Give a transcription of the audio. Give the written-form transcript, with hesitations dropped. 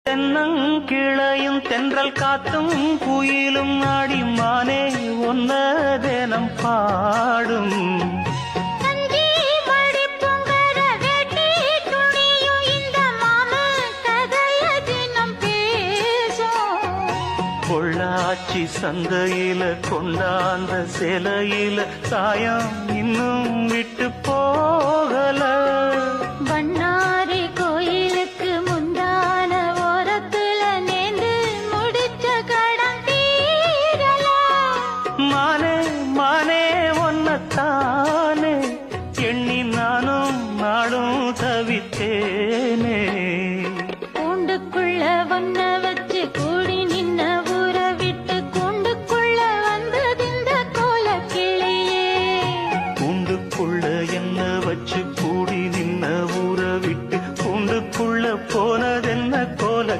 தென்னங்கிளையும் தென்றல் காத்தும் குயிலும் நாடிமானே ஒன்ன தினம் பாடும் பொள்ளாச்சி சந்தையில கொண்டாந்த சிலையில சாயம் இன்னும் விட்டு போகல பண்ணாரி கோயிலுக்கு முந்தான ஓரத்துல நேர்ந்து முடிச்ச கடன் தீரல மானே மானே ஒன்னத்தானே எண்ணி நானும் நாளும் தவித்தேனே கூண்டுக்குள்ள ஒன்ன வச்சு கூடி நின்ன ஊற விட்டு கூண்டுக்குள்ள வந்ததிந்த கோல கிளியே கூண்டுக்குள்ள என்ன வச்சு கூடி நின்ன ஊற விட்டு கூண்டுக்குள்ள போனதென்ன கோல